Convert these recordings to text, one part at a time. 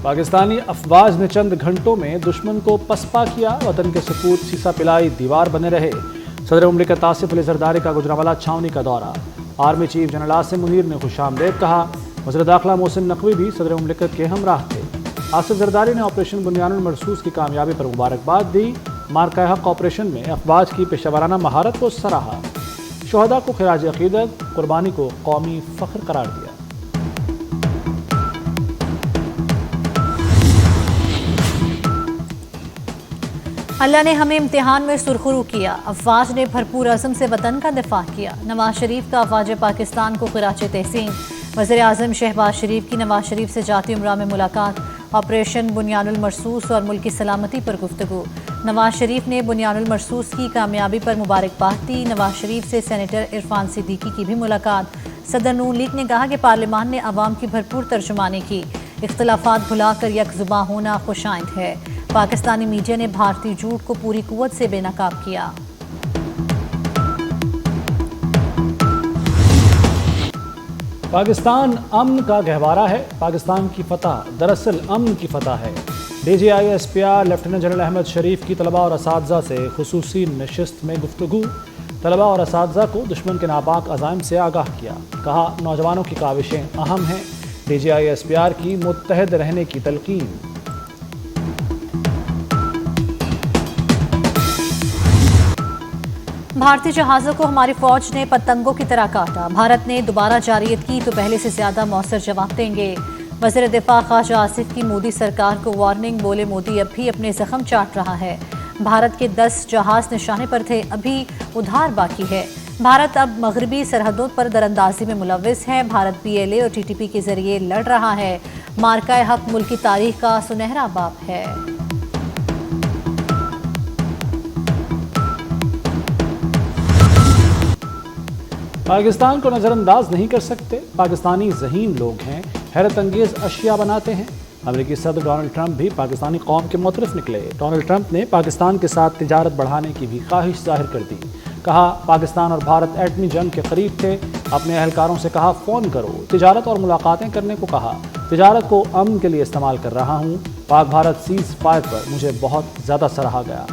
پاکستانی افواج نے چند گھنٹوں میں دشمن کو پسپا کیا، وطن کے سپوت سیسا پلائی دیوار بنے رہے۔ صدر مملکت آصف علی زرداری کا گجرانوالہ چھاؤنی کا دورہ، army chief general Asim Munir نے خوش آمدید کہا۔ وزیر داخلہ محسن نقوی بھی صدر مملکت کے ہمراہ تھے۔ آصف زرداری نے آپریشن بنیان المرصوص کی کامیابی پر مبارکباد دی۔ مارکہ حق آپریشن میں افواج کی پیشہ ورانہ مہارت کو سراہا۔ شہداء کو خراج عقیدت، قربانی کو قومی فخر قرار دیا۔ اللہ نے ہمیں امتحان میں سرخرو کیا، افواج نے بھرپور عزم سے وطن کا دفاع کیا۔ نواز شریف کا افواج پاکستان کو خراج تحسین۔ وزیر اعظم شہباز شریف کی نواز شریف سے جاتی عمرہ میں ملاقات، آپریشن بنیان المرصوص اور ملک کی سلامتی پر گفتگو۔ نواز شریف نے بنیان المرصوص کی کامیابی پر مبارکباد دی۔ نواز شریف سے سینیٹر عرفان صدیقی کی بھی ملاقات۔ صدر نون لیگ نے کہا کہ پارلیمان نے عوام کی بھرپور ترجمانی کی، اختلافات بھلا کر یک زباں ہونا خوش آئند ہے۔ پاکستانی میڈیا نے بھارتی جھوٹ کو پوری قوت سے بے نقاب کیا۔ پاکستان امن کا گہوارہ ہے، پاکستان کی فتح دراصل امن کی فتح ہے۔ D G I S P R lieutenant general Ahmed Sharif کی طلباء اور اساتذہ سے خصوصی نشست میں گفتگو۔ طلباء اور اساتذہ کو دشمن کے ناپاک عزائم سے آگاہ کیا، کہا نوجوانوں کی کاوشیں اہم ہیں۔ D G I S P R کی متحد رہنے کی تلقین۔ بھارتی جہازوں کو ہماری فوج نے پتنگوں کی طرح کاٹا، بھارت نے دوبارہ جارحیت کی تو پہلے سے زیادہ مؤثر جواب دیں گے۔ وزیر دفاع خواجہ آصف کی مودی سرکار کو وارننگ، بولے مودی اب بھی اپنے زخم چاٹ رہا ہے۔ بھارت کے 10 جہاز نشانے پر تھے، ابھی ادھار باقی ہے۔ بھارت اب مغربی سرحدوں پر دراندازی میں ملوث ہے۔ بھارت پی ایل اے اور ٹی ٹی پی کے ذریعے لڑ رہا ہے۔ مارکہ حق ملک کی تاریخ کا سنہرا باب ہے۔ پاکستان کو نظر انداز نہیں کر سکتے، پاکستانی ذہین لوگ ہیں، حیرت انگیز اشیاء بناتے ہیں۔ امریکی صدر ڈونلڈ ٹرمپ بھی پاکستانی قوم کے مطرف نکلے۔ ڈونلڈ ٹرمپ نے پاکستان کے ساتھ تجارت بڑھانے کی بھی خواہش ظاہر کر دی۔ کہا پاکستان اور بھارت ایٹمی جنگ کے قریب تھے، اپنے اہلکاروں سے کہا فون کرو، تجارت اور ملاقاتیں کرنے کو کہا۔ تجارت کو امن کے لیے استعمال کر رہا ہوں، پاک بھارت سیز فائر پر مجھے بہت زیادہ سراہا گیا۔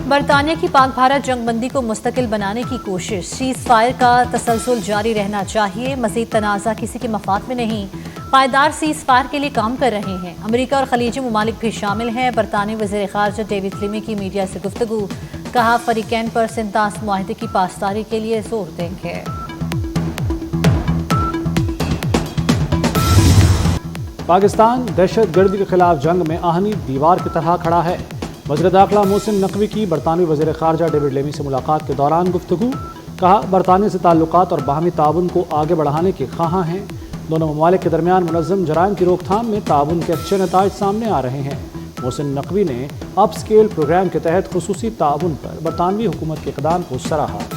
برطانیہ کی پاک بھارت جنگ بندی کو مستقل بنانے کی کوشش، سیز فائر کا تسلسل جاری رہنا چاہیے، مزید تنازع کسی کے مفاد میں نہیں، پائیدار سیز فائر کے لیے کام کر رہے ہیں۔ امریکہ اور خلیجی ممالک بھی شامل ہیں۔ برطانوی وزیر خارجہ ڈیوڈ فلیمی کی میڈیا سے گفتگو، کہا فریقین پر سنتاس معاہدے کی پاسداری کے لیے زور دیں گے۔ پاکستان دہشت گردی کے خلاف جنگ میں آہنی دیوار کی طرح کھڑا ہے۔ وزیر داخلہ محسن نقوی کی برطانوی وزیر خارجہ ڈیوڈ لیمی سے ملاقات کے دوران گفتگو، کہا برطانیہ سے تعلقات اور باہمی تعاون کو آگے بڑھانے کے خواہاں ہیں۔ دونوں ممالک کے درمیان منظم جرائم کی روک تھام میں تعاون کے اچھے نتائج سامنے آ رہے ہیں۔ محسن نقوی نے اپ اسکیل پروگرام کے تحت خصوصی تعاون پر برطانوی حکومت کے اقدام کو سراہا۔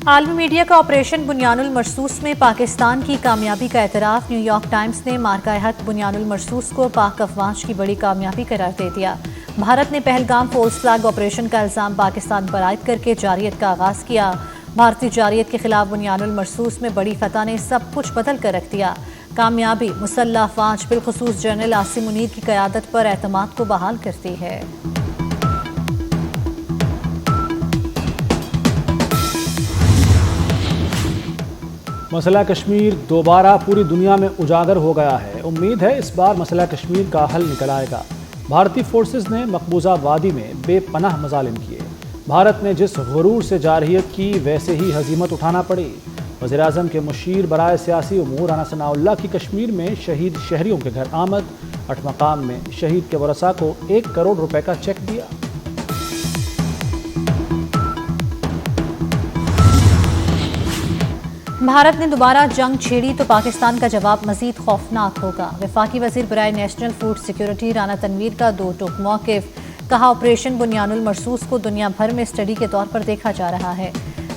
عالمی میڈیا کا آپریشن بنیان المرصوص میں پاکستان کی کامیابی کا اعتراف، نیو یارک ٹائمز نے مارکہ حق بنیان المرصوص کو پاک افواج کی بڑی کامیابی قرار دے دیا۔ بھارت نے پہلگام فالس فلیگ آپریشن کا الزام پاکستان پر عائد کر کے جارحیت کا آغاز کیا۔ بھارتی جارحیت کے خلاف بنیان المرصوص میں بڑی فتح نے سب کچھ بدل کر رکھ دیا۔ کامیابی مسلح افواج بالخصوص جنرل عاصم منیر کی قیادت پر اعتماد کو بحال کرتی ہے۔ مسئلہ کشمیر دوبارہ پوری دنیا میں اجاگر ہو گیا ہے۔ امید ہے اس بار مسئلہ کشمیر کا حل نکل آئے گا۔ بھارتی فورسز نے مقبوضہ وادی میں بے پناہ مظالم کیے۔ بھارت نے جس غرور سے جارحیت کی ویسے ہی ہزیمت اٹھانا پڑی۔ وزیر اعظم کے مشیر برائے سیاسی امور رانا ثناء اللہ کی کشمیر میں شہید شہریوں کے گھر آمد، 8 مقام میں شہید کے ورثاء کو 1 کروڑ روپے کا چیک دیا۔ بھارت نے دوبارہ جنگ چھیڑی تو پاکستان کا جواب مزید خوفناک ہوگا، وفاقی وزیر برائے national food security Rana Tanveer کا 2 ٹوک موقف، کہا آپریشن بنیان المرصوص کو دنیا بھر میں اسٹڈی کے طور پر دیکھا جا رہا ہے۔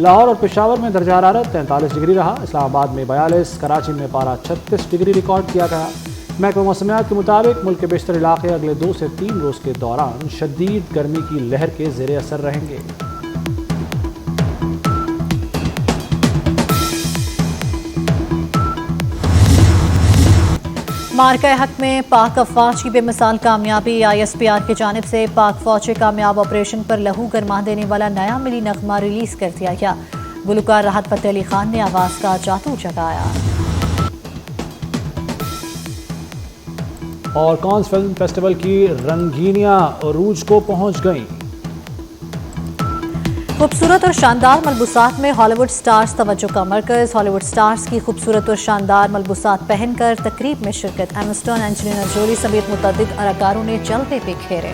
لاہور اور پشاور میں درجہ حرارت 43 ڈگری رہا، اسلام آباد میں 42، کراچی میں پارہ 36 ڈگری ریکارڈ کیا گیا۔ محکمہ موسمیات کے مطابق ملک کے بیشتر علاقے اگلے 2 سے 3 روز کے دوران شدید گرمی کی لہر کے زیر اثر رہیں گے۔ مارکہ حق میں پاک افواج کی بے مثال کامیابی، ISPR کی جانب سے پاک فوج کے کامیاب آپریشن پر لہو گرما دینے والا نیا ملی نغمہ ریلیز کر دیا گیا۔ گلوکار راحت فتح علی خان نے آواز کا جادو جگایا۔ اور کانز فلم فیسٹیول کی رنگینیاں عروج کو پہنچ گئیں۔ خوبصورت اور شاندار ملبوسات میں ہالی ووڈ سٹارز توجہ کا مرکز، ہالی ووڈ سٹارز کی خوبصورت اور شاندار ملبوسات پہن کر تقریب میں شرکت، ایما اسٹون، اینجلینا جولی سمیت متعدد اداکاروں نے جلوے بکھیرے۔